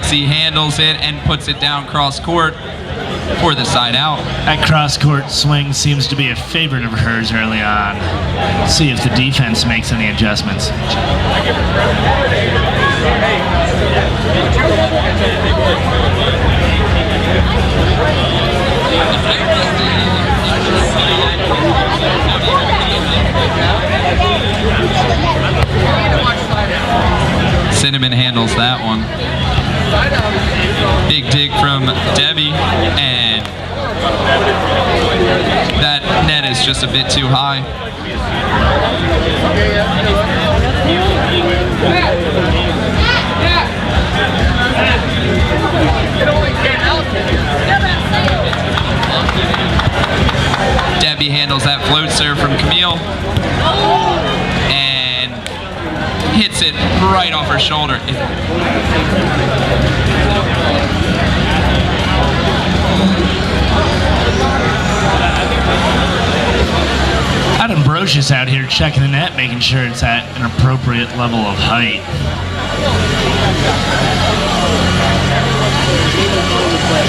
Lexi handles it and puts it down cross court for the side out. That cross court swing seems to be a favorite of hers early on. Let's see if the defense makes any adjustments. Cinnamon handles that one. Big dig from Debbie, and that net is just a bit too high. Debbie handles that float serve from Camille and hits it right off her shoulder. Adam Brocious out here checking the net, making sure it's at an appropriate level of height.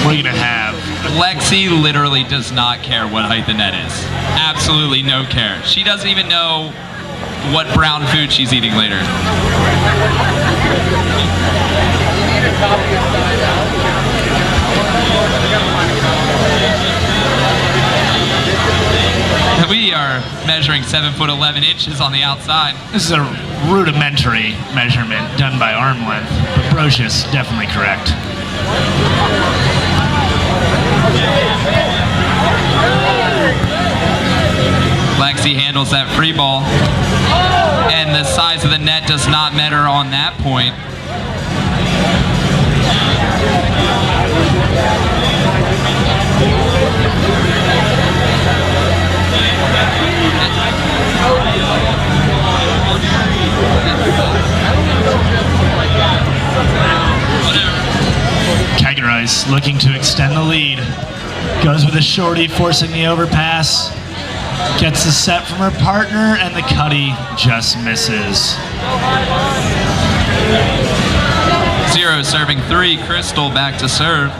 We're gonna have Lexi literally does not care what height the net is. Absolutely no care. She doesn't even know what brown food she's eating later. We are measuring 7'11" on the outside. This is a rudimentary measurement done by arm length, but Brocious definitely correct. Lexi handles that free ball, and the size of the net does not matter on that point. Kegerice looking to extend the lead. Goes with a shorty, forcing the overpass. Gets the set from her partner, and the cutty just misses. Zero serving three. Crystal back to serve.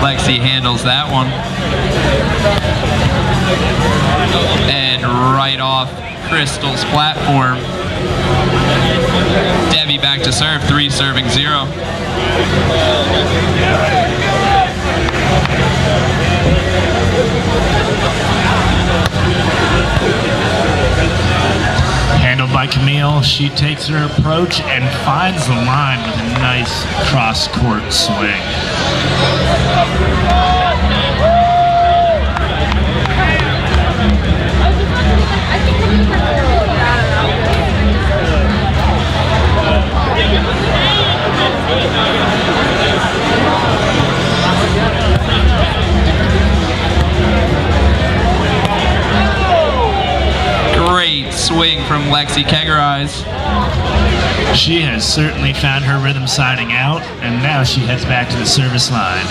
Lexi handles that one. And right off Crystal's platform. Debbie back to serve, 3 serving 0. Handled by Camille, she takes her approach and finds the line with a nice cross-court swing. Great swing from Lexi Kegerice. She has certainly found her rhythm siding out, and now she heads back to the service line.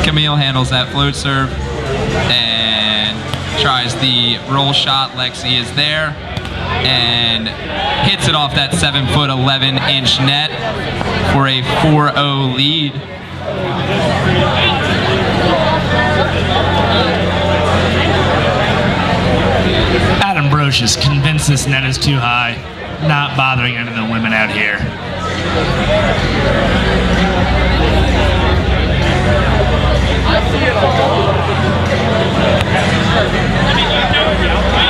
Camille handles that float serve and tries the roll shot. Lexi is there and hits it off that 7'11" net for a 4-0 lead. Adam Brocious convinced this net is too high, not bothering any of the women out here.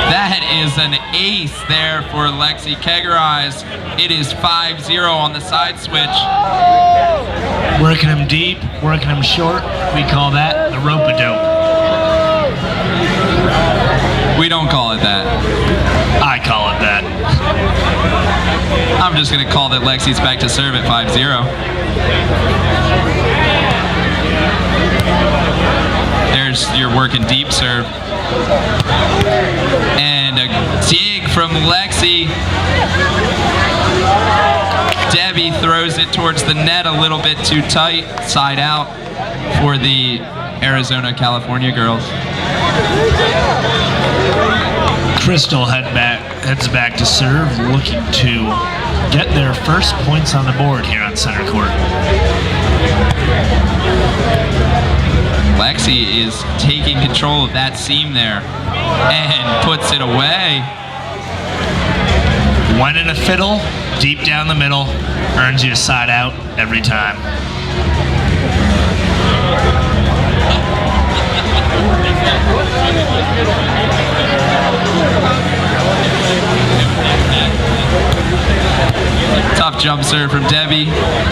That is an ace there for Lexi Kegerice. It is 5-0 on the side switch. Working him deep, working him short, we call that the rope-a-dope. We don't call it that. I call it that. I'm just going to call that Lexi's back to serve at 5-0. There's your working deep serve. And a dig from Lexi. Debbie throws it towards the net a little bit too tight, side out for the Arizona-California girls. Crystal heads back to serve, looking to get their first points on the board here on center court. Lexi is taking control of that seam there and puts it away. One in a fiddle, deep down the middle, earns you a side out every time. Tough jump serve from Debbie.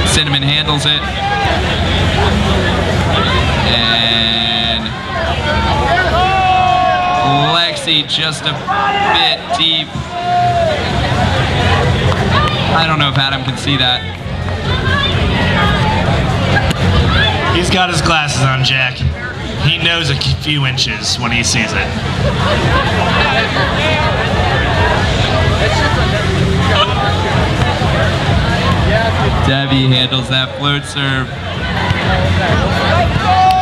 Cinnamon handles it. And Lexi just a bit deep. I don't know if Adam can see that. He's got his glasses on, Jack. He knows a few inches when he sees it. Debbie handles that float serve.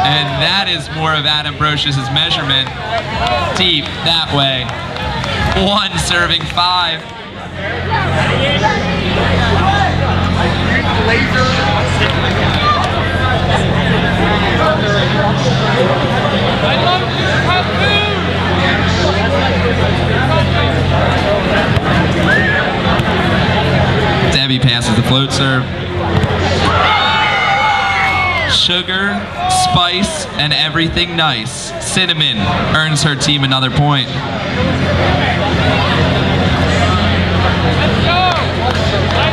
And that is more of Adam Brocious' measurement. Deep that way. 1 serving 5. Debbie passes the float serve. Sugar, spice, and everything nice. Cinnamon earns her team another point.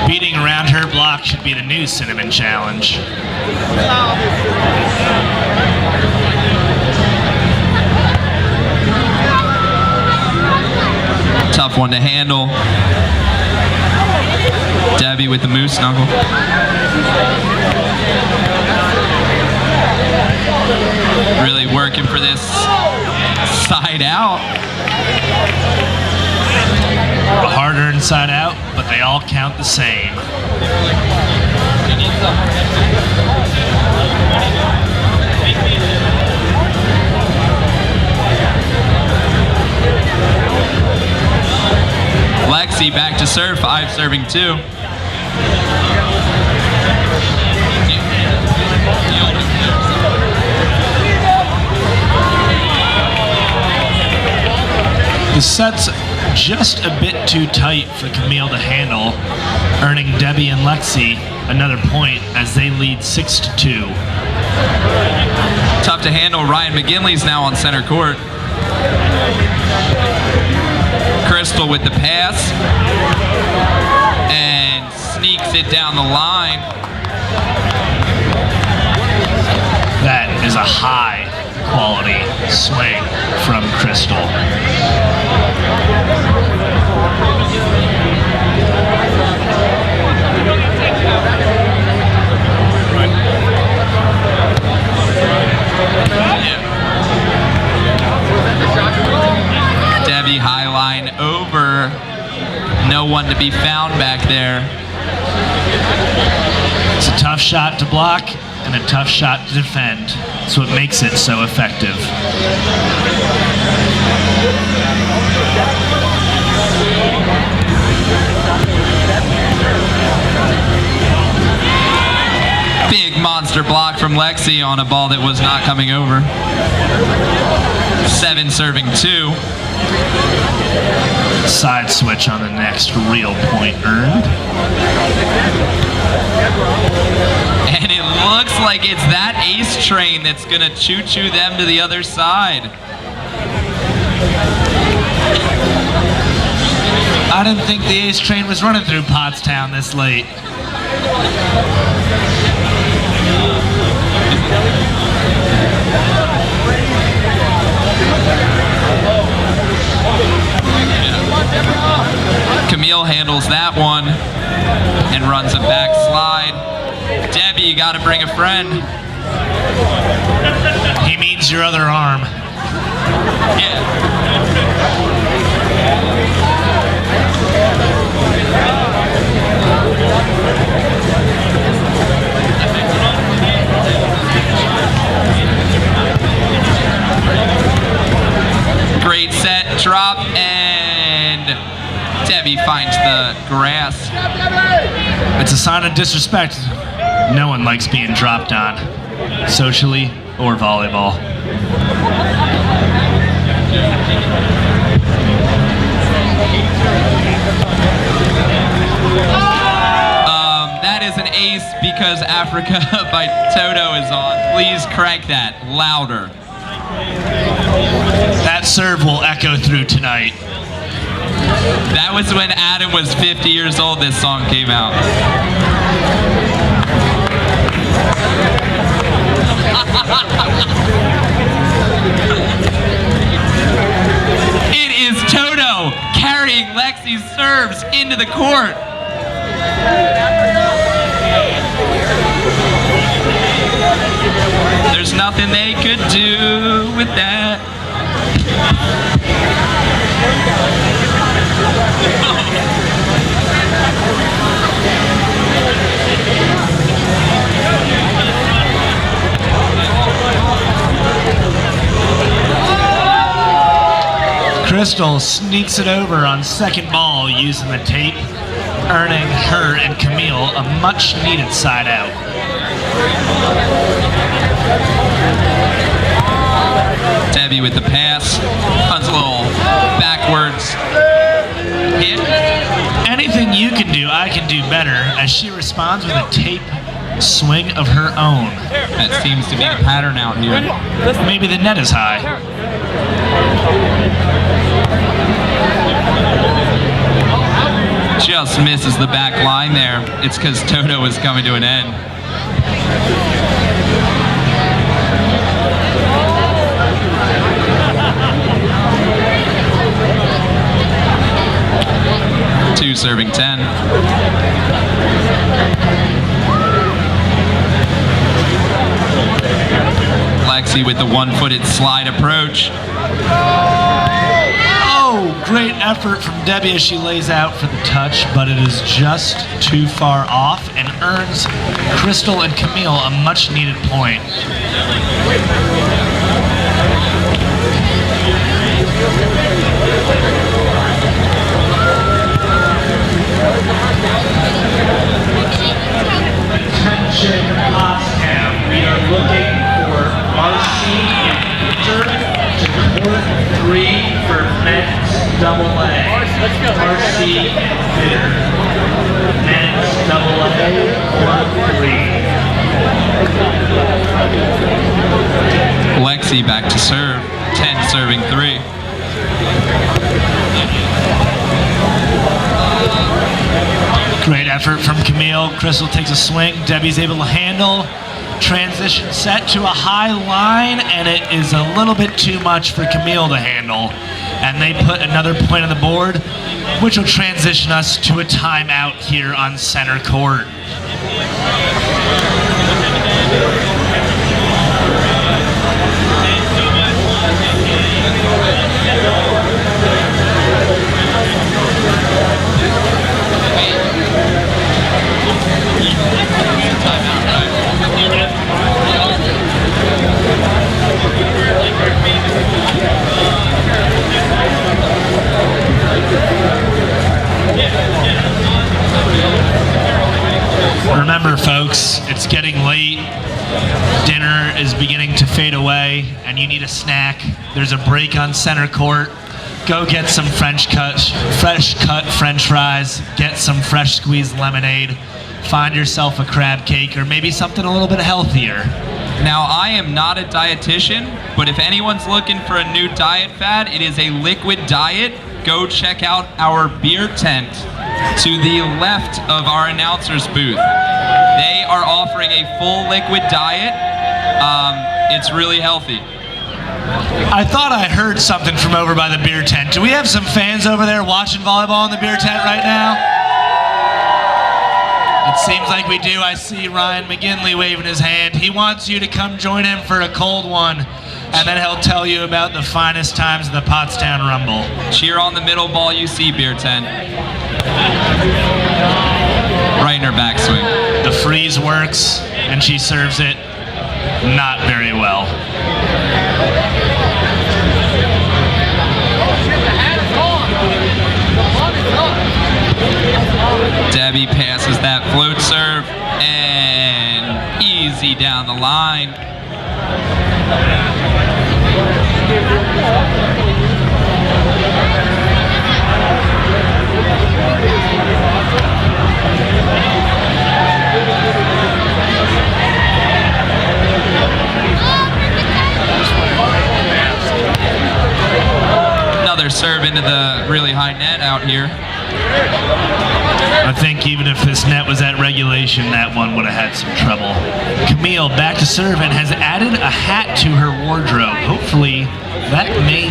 Beating around her block should be the new Cinnamon Challenge. Tough one to handle. Debbie with the moose knuckle. Really working for this side out. Harder inside out, but they all count the same. Lexi back to serve, 5 serving 2. The set's just a bit too tight for Camille to handle, earning Debbie and Lexi another point as they lead 6-2. Tough to handle. Ryan McGinley's now on center court. Crystal with the pass and sneaks it down the line. That is a high quality swing from Crystal. Debbie high line over. No one to be found back there. It's a tough shot to block and a tough shot to defend. That's what makes it so effective. Big monster block from Lexi on a ball that was not coming over. 7 serving 2. Side switch on the next real point earned. And it looks like it's that ace train that's going to choo-choo them to the other side. I didn't think the ace train was running through Pottstown this late. Camille handles that one and runs a back slide. Debbie, you got to bring a friend. He means your other arm. Yeah. Debbie finds the grass. It's a sign of disrespect. No one likes being dropped on, socially or volleyball. That is an ace because Africa by Toto is on. Please crank that louder. That serve will echo through tonight. That was when Adam was 50 years old this song came out. It is Toto carrying Lexi's serves into the court. There's nothing they could do with that. Crystal sneaks it over on second ball using the tape, earning her and Camille a much needed side out. Debbie with the pass, runs a little backwards hit. Anything you can do, I can do better, as she responds with a tape swing of her own. That seems to be the pattern out here. Maybe the net is high. Just misses the back line there. It's because Toto is coming to an end. Two serving 10. Lexi with the one-footed slide approach. Oh, great effort from Debbie as she lays out for the touch, but it is just too far off and earns Crystal and Camille a much-needed point. Attention, Pottstown. We are looking for RC and Peter to court 3 for men's double A. RC and Peter. Men's double A, court 3. Lexi back to serve. 10 serving 3. Great effort from Camille. Crystal takes a swing. Debbie's able to handle. Transition set to a high line, and it is a little bit too much for Camille to handle. And they put another point on the board, which will transition us to a timeout here on center court. Remember, folks, it's getting late. Dinner is beginning to fade away, and you need a snack. There's a break on center court. Go get some fresh cut French fries. Get some fresh squeezed lemonade. Find yourself a crab cake, or maybe something a little bit healthier. Now, I am not a dietitian, but if anyone's looking for a new diet fad, it is a liquid diet. Go check out our beer tent to the left of our announcer's booth. They are offering a full liquid diet. It's really healthy. I thought I heard something from over by the beer tent. Do we have some fans over there watching volleyball in the beer tent right now? It seems like we do. I see Ryan McGinley waving his hand. He wants you to come join him for a cold one, and then he'll tell you about the finest times of the Pottstown Rumble. Cheer on the middle ball you see, beer tent. Right in her backswing. The freeze works, and she serves it not very well. Debbie passes that float serve and easy down the line. Another serve into the really high net out here. I think even if this net was at regulation, that one would have had some trouble. Camille back to serve and has added a hat to her wardrobe. Hopefully that may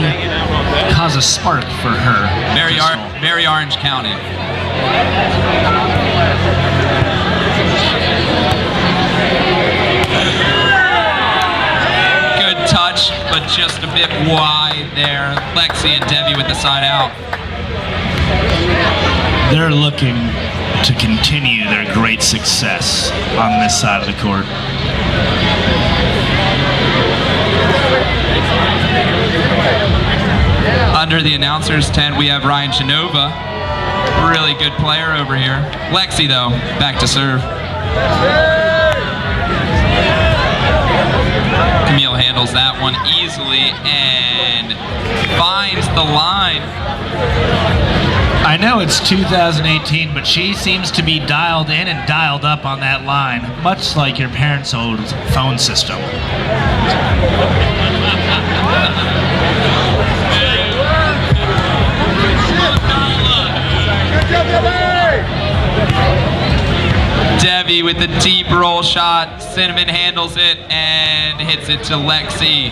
cause a spark for her. Very Orange County. Good touch, but just a bit wide there. Lexi and Debbie with the side out. They're looking to continue their great success on this side of the court. Under the announcer's tent, we have Ryan Genova. Really good player over here. Lexi, though, back to serve. Camille handles that one easily and finds the line. I know it's 2018, but she seems to be dialed in and dialed up on that line, much like your parents' old phone system. Debbie with the deep roll shot. Cinnamon handles it and hits it to Lexi.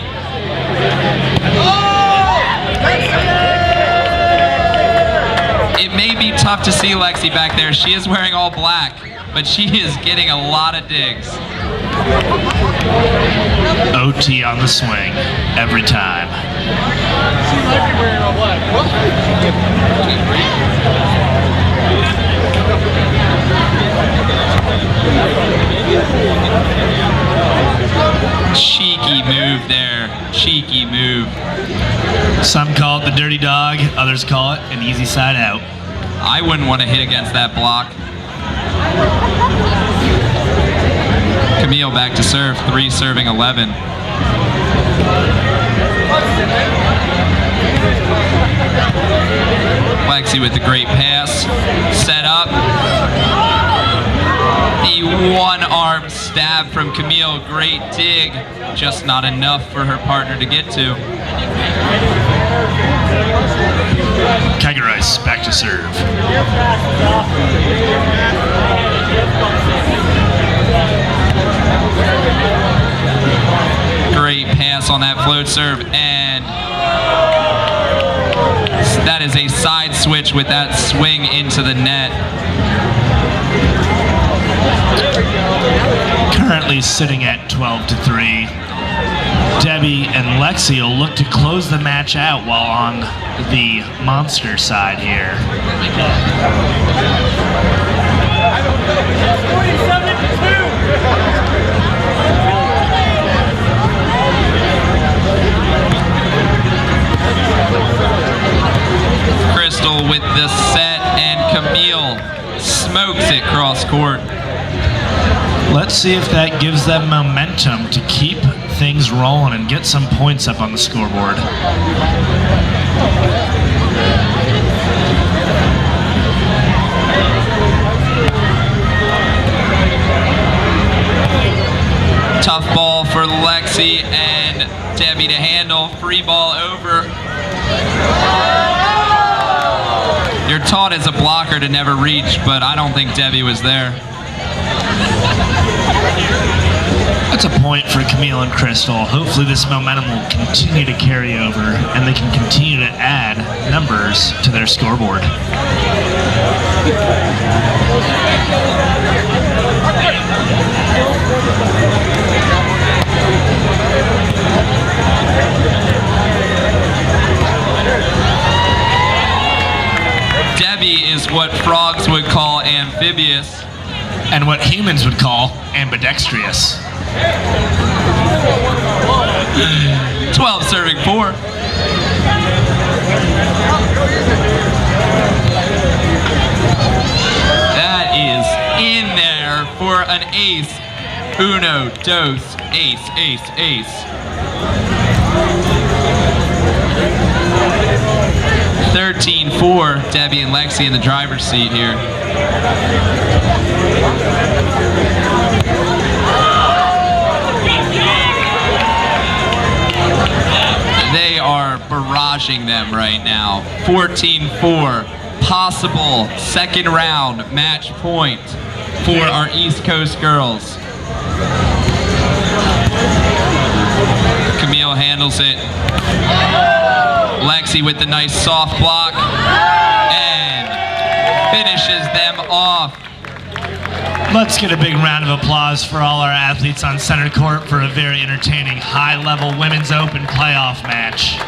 It may be tough to see Lexi back there. She is wearing all black, but she is getting a lot of digs. OT on the swing every time. She might be wearing all black. Cheeky move there. Cheeky move. Some call it the dirty dog, others call it an easy side out. I wouldn't want to hit against that block. Camille back to serve, 3 serving 11. Lexi with the great pass, set up. The one-arm stab from Camille, great dig, just not enough for her partner to get to. Kegerice back to serve. Great pass on that float serve, and that is a side switch with that swing into the net. Currently sitting at 12-3. Debbie and Lexi will look to close the match out while on the monster side here. 47-2. Crystal with the set, and Camille smokes it cross court. Let's see if that gives them momentum to keep things rolling and get some points up on the scoreboard. Tough ball for Lexi and Debbie to handle. Free ball over. You're taught as a blocker to never reach, but I don't think Debbie was there. That's a point for Camille and Crystal. Hopefully this momentum will continue to carry over and they can continue to add numbers to their scoreboard. Debbie is what frogs would call amphibious. And what humans would call ambidextrous. 12 serving 4. That an ace. Uno, dos, ace, ace, ace. 13-4, Debbie and Lexi in the driver's seat here. They are barraging them right now. 14-4, possible second round match point for our East Coast girls. Camille handles it. Lexi with the nice soft block and finishes them off. Let's get a big round of applause for all our athletes on center court for a very entertaining high-level Women's Open playoff match.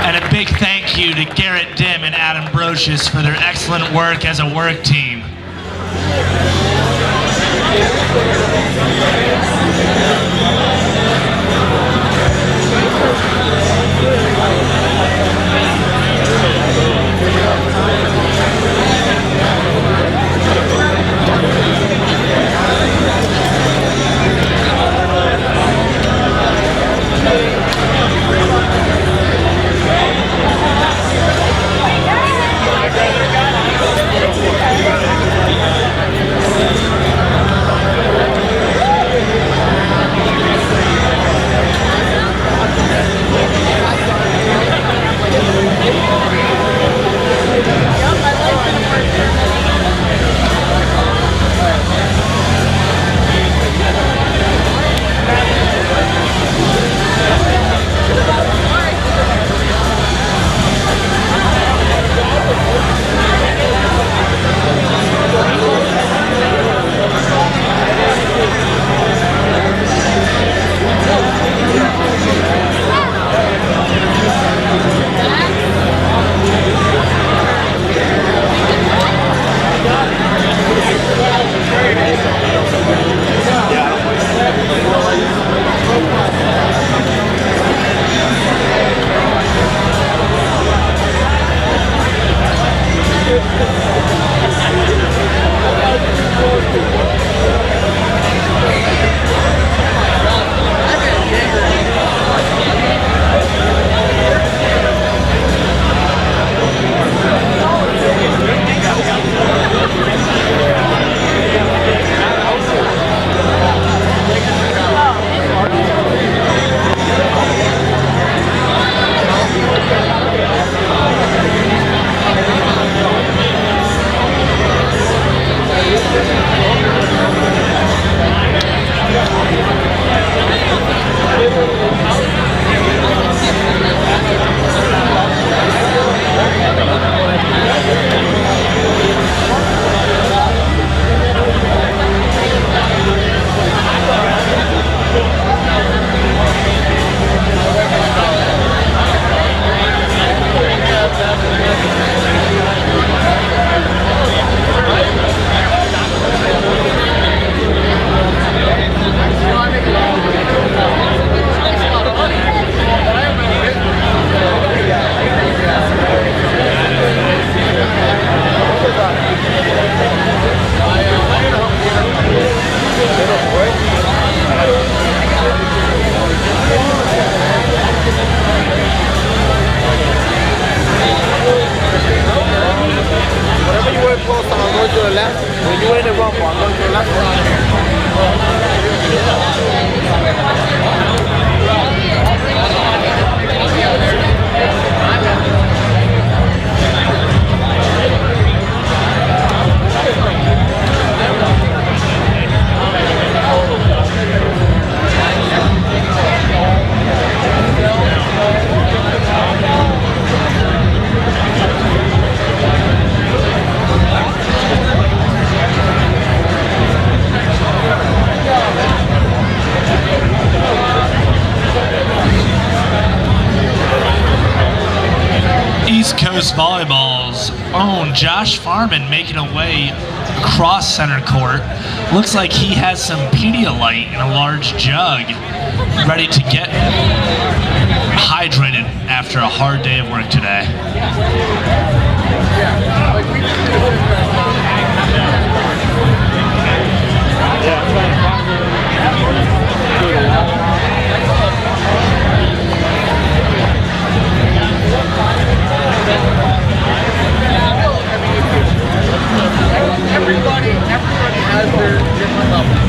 And a big thank you to Garrett Dim and Adam Brocious for their excellent work as a work team. East Coast Volleyball's own Josh Farman making a way across center court. Looks like he has some Pedialyte in a large jug, ready to get hydrated after a hard day of work today. Yeah, I'm trying to find it. Do it everybody has their different levels.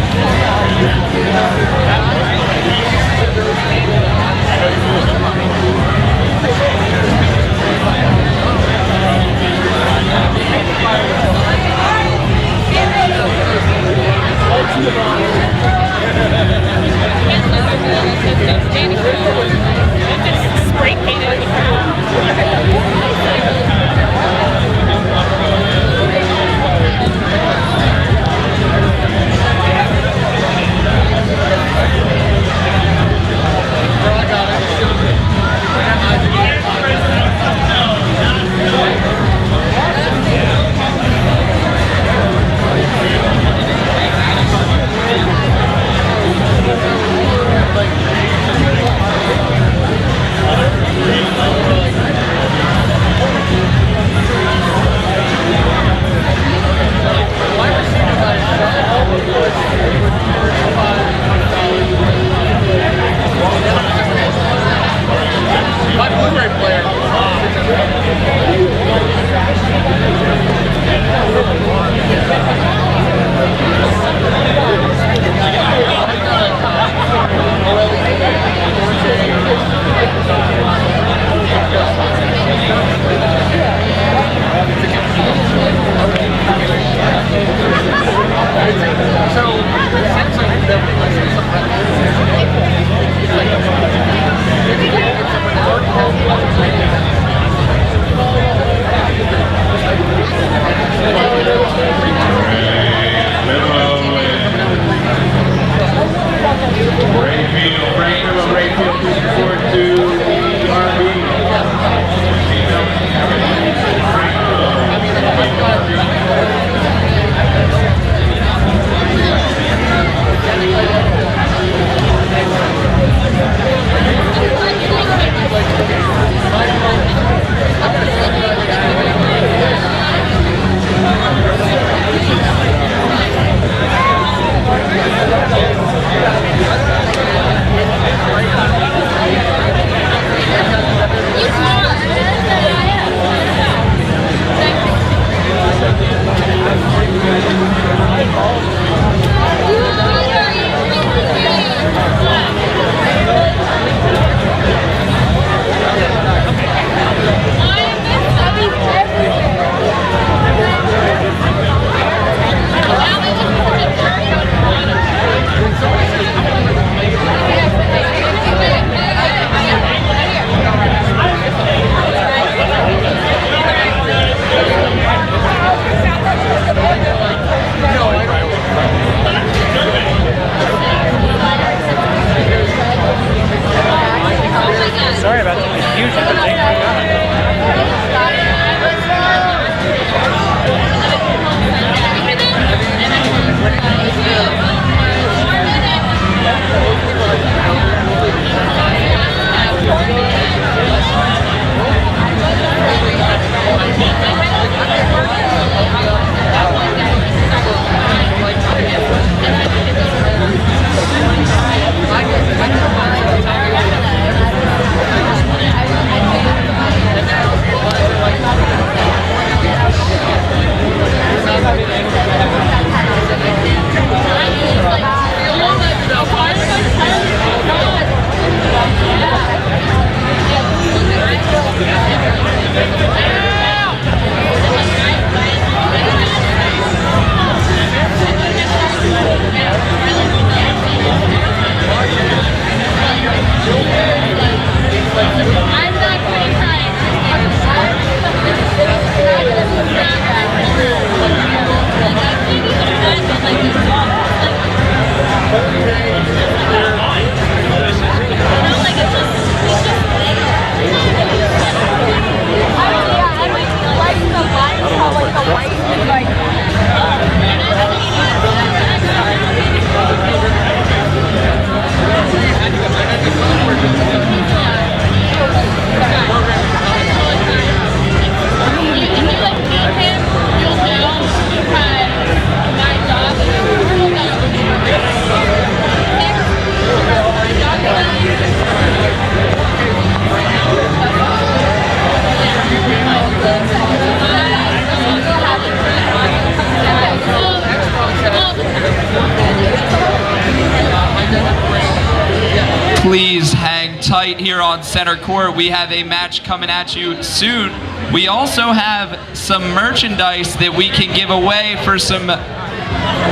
Please hang tight here on center court. We have a match coming at you soon. We also have some merchandise that we can give away for some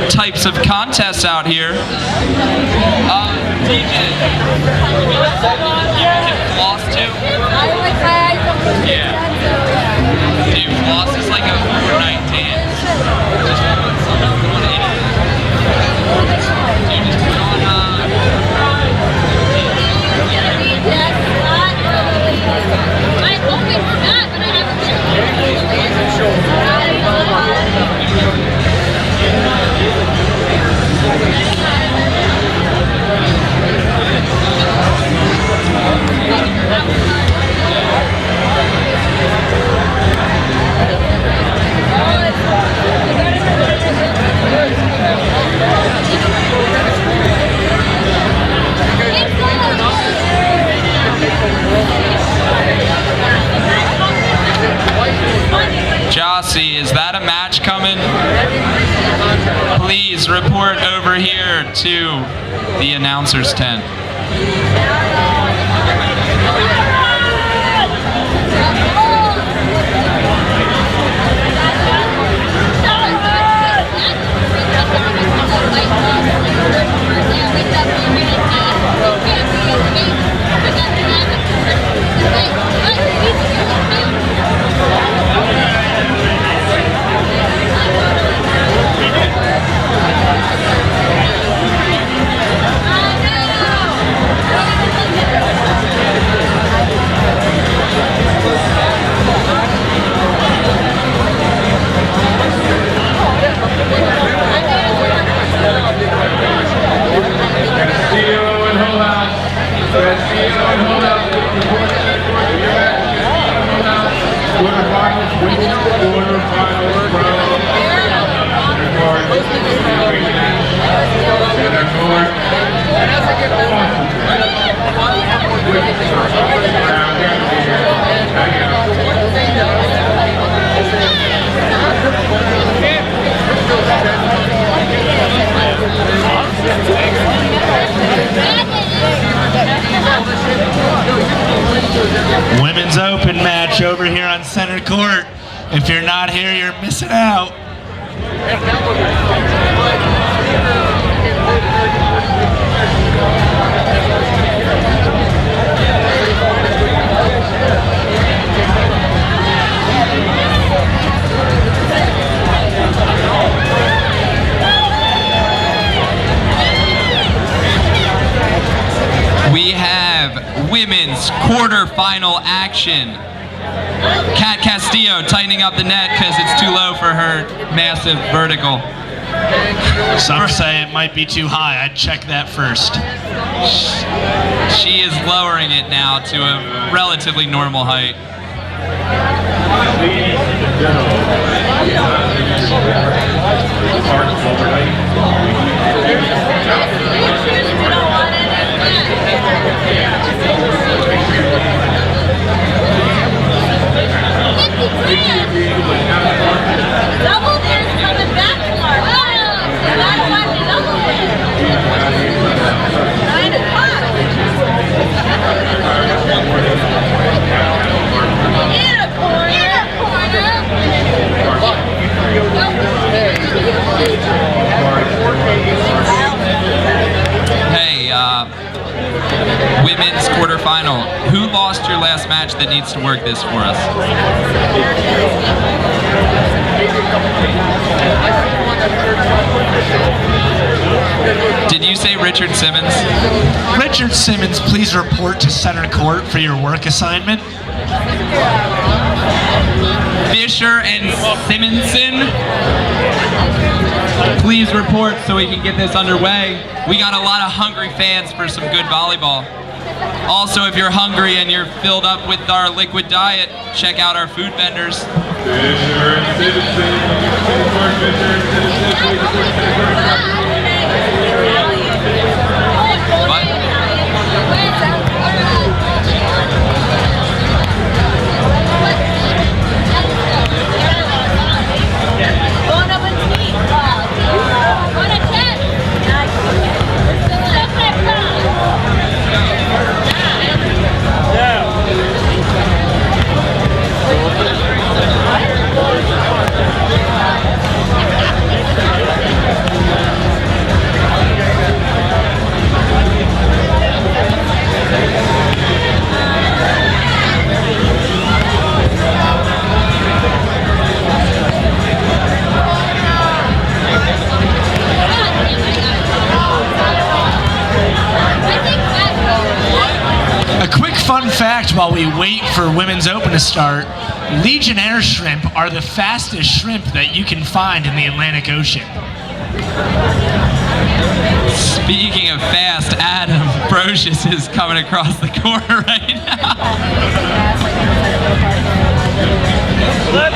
types of contests out here. DJ, you can floss too? Yeah. Dude, floss is like a overnight dance. Just put on anything. Dude, just put on I always forgot, but I Jossie, is that a match coming? Please report over here to the announcer's tent. Women's Open match over here on center court. If you're not here, you're missing out. We have women's quarterfinal action. Kat Castillo tightening up the net because it's too low for her massive vertical. Some say it might be too high. I'd check that first. She is lowering it now to a relatively normal height. Double is coming back for us. You gotta watch the double win. 9 o'clock. In a corner. Hey, women's quarterfinal. Who lost your last match that needs to work this for us? Did you say Richard Simmons? Richard Simmons, please report to center court for your work assignment. Fisher and Simonson, please report so we can get this underway. We got a lot of hungry fans for some good volleyball. Also, if you're hungry and you're filled up with our liquid diet, check out our food vendors. What? fact, while we wait for Women's Open to start, Legionnaire shrimp are the fastest shrimp that you can find in the Atlantic Ocean. Speaking of fast, Adam Brocious is coming across the corner right now.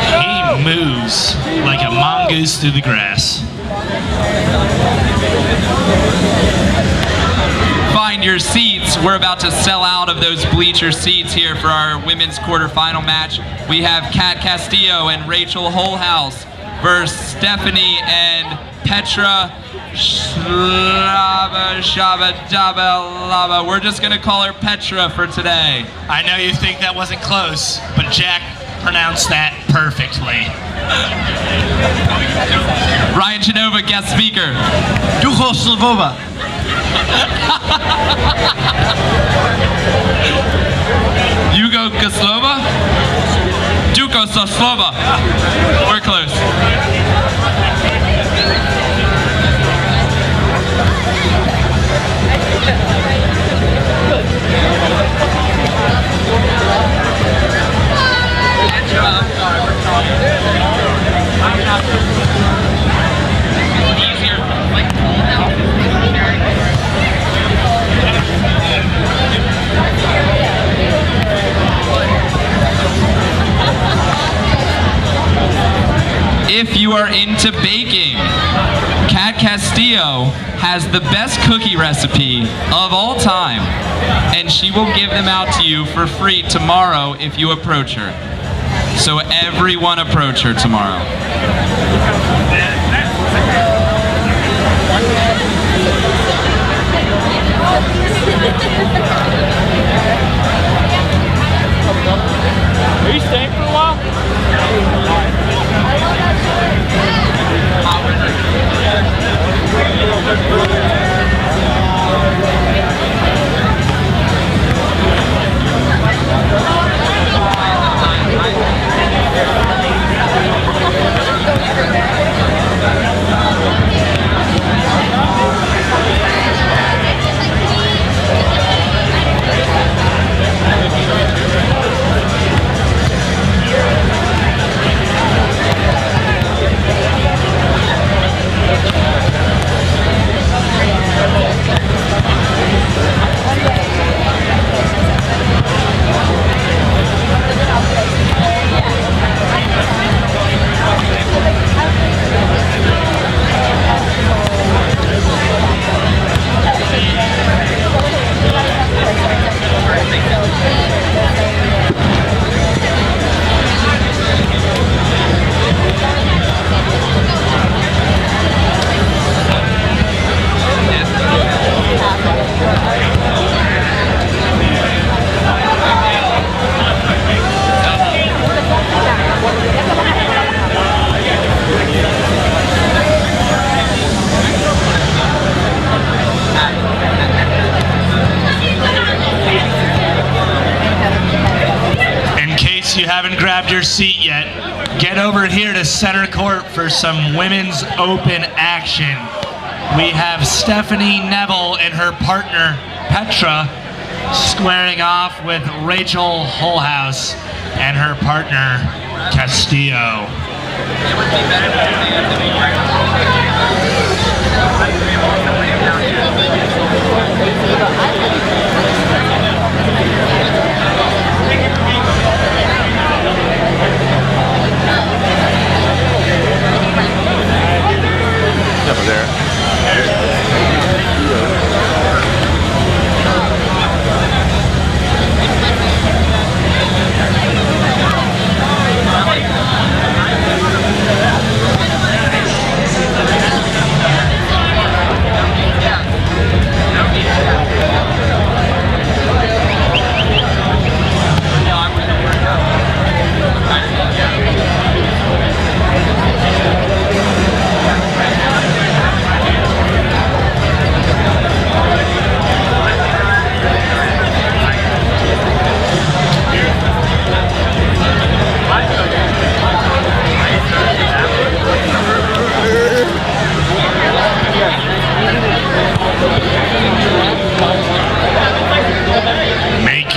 He moves like a mongoose through the grass. Find your seats. We're about to sell out of those bleacher seats here for our women's quarterfinal match. We have Kat Castillo and Rachel Holhouse versus Stephanie and Petra Shabba. We're just gonna call her Petra for today. I know you think that wasn't close, but Jack pronounced that perfectly. Ryan Genova, guest speaker. Ducho Slivova. Hugo Koslova? Duko Soslova. We're close. If you are into baking, Kat Castillo has the best cookie recipe of all time, and she will give them out to you for free tomorrow if you approach her. So everyone approach her tomorrow. Are you staying for a while? haven't grabbed your seat yet, get over here to center court for some women's open action. We have Stephanie Neville and her partner, Petra, squaring off with Rachel Holhouse and her partner, Castillo. It would be better if they had to be Over there. Yeah.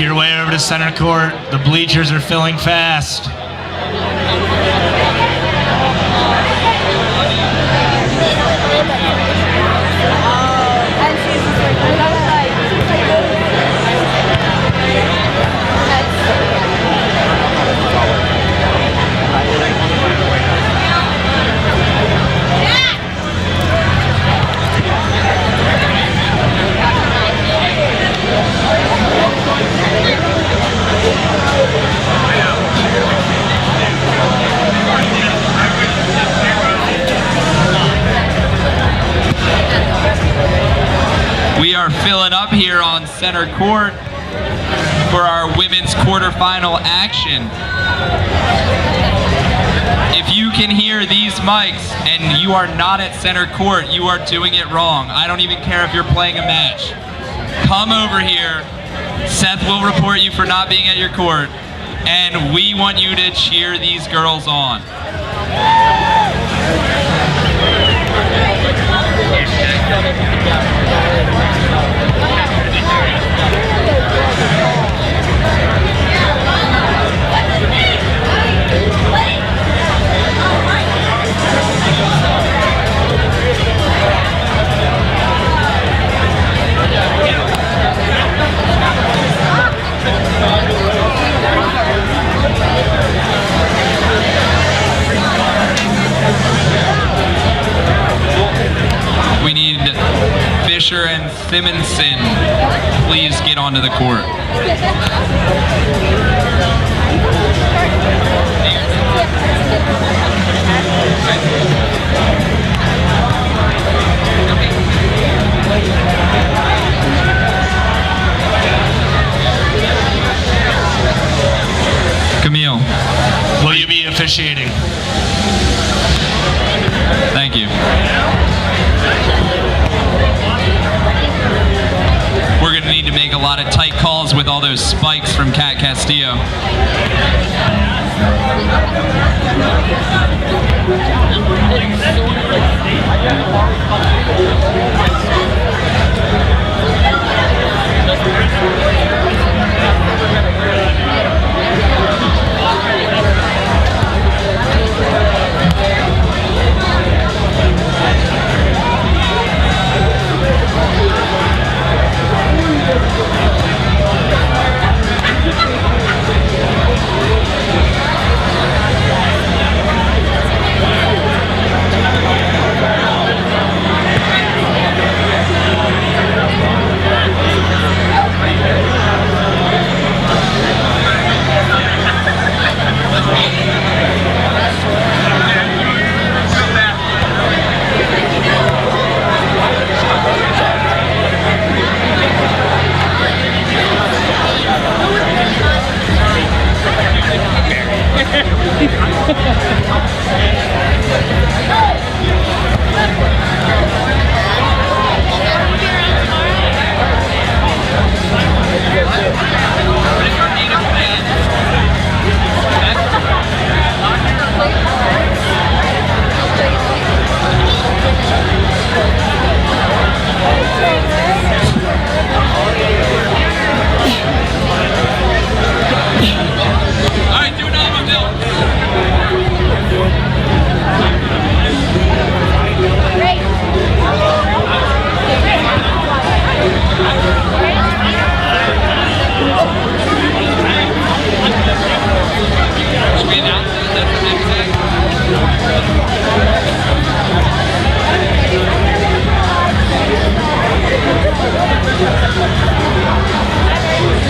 your way over to center court. The bleachers are filling fast. We are filling up here on center court for our women's quarterfinal action. If you can hear these mics and you are not at center court, you are doing it wrong. I don't even care if you're playing a match. Come over here. Seth will report you for not being at your court, and we want you to cheer these girls on. We need Fisher and Simonson. Please get onto the court. Camille. Will you be officiating? Thank you. We're going to need to make a lot of tight calls with all those spikes from Cat Castillo.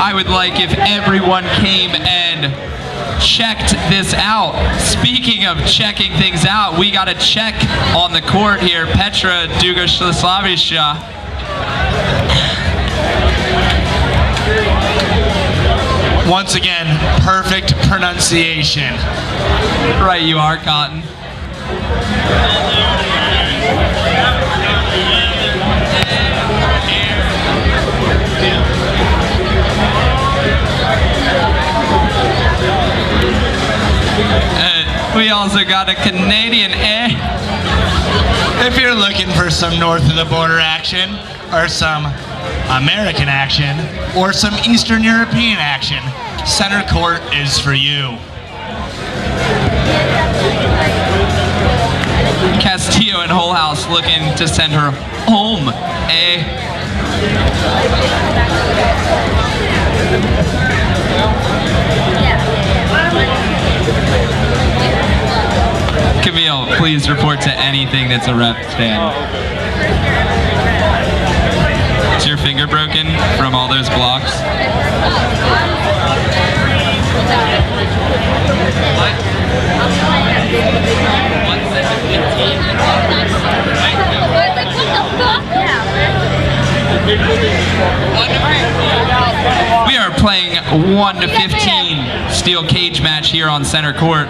I would like if everyone came and checked this out. Speaking of checking things out, we got a check on the court here. Petra Dugoslavisha. Once again, perfect pronunciation. Right you are, Cotton. We also got a Canadian If you're looking for some north of the border action or some American action, or some Eastern European action, center court is for you. Castillo and Whole House looking to send her home, eh? Camille, please report to anything that's a ref stand. Is your finger broken from all those blocks? We are playing 1 to 15 steel cage match here on center court.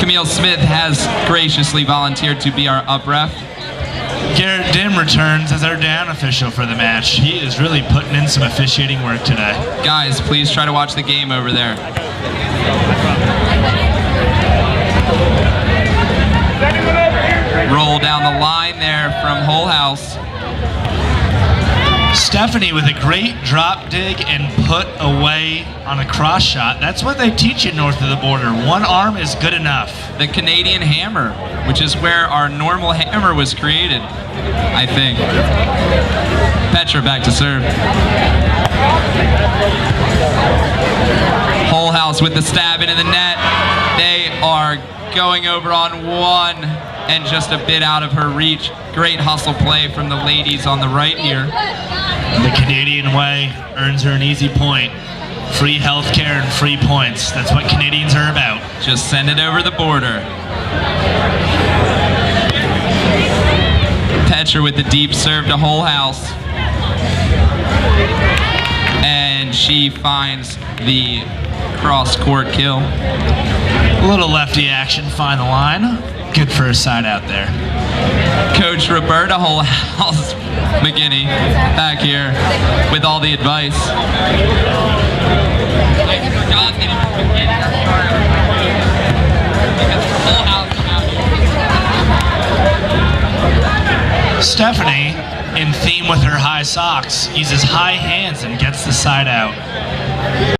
Camille Smith has graciously volunteered to be our up ref. Garrett Dim returns as our down official for the match. He is really putting in some officiating work today. Guys, please try to watch the game over there. Roll down the line there from Whole House. Stephanie with a great drop dig and put away on a cross shot. That's what they teach you north of the border. One arm is good enough. The Canadian hammer, which is where our normal hammer was created, I think. Petra back to serve. Whole House with the stab into the net. They are going over on one and just a bit out of her reach. Great hustle play from the ladies on the right here. The Canadian way earns her an easy point. Free healthcare and free points. That's what Canadians are about. Just send it over the border. Petra with the deep serve to Whole House. And she finds the cross-court kill. A little lefty action, find the line. Good for a side out there. Coach Roberta Whole House McGinney back here with all the advice. I forgot that it was McGinney. Because Whole House. Stephanie, in theme with her high socks, uses high hands and gets the side out.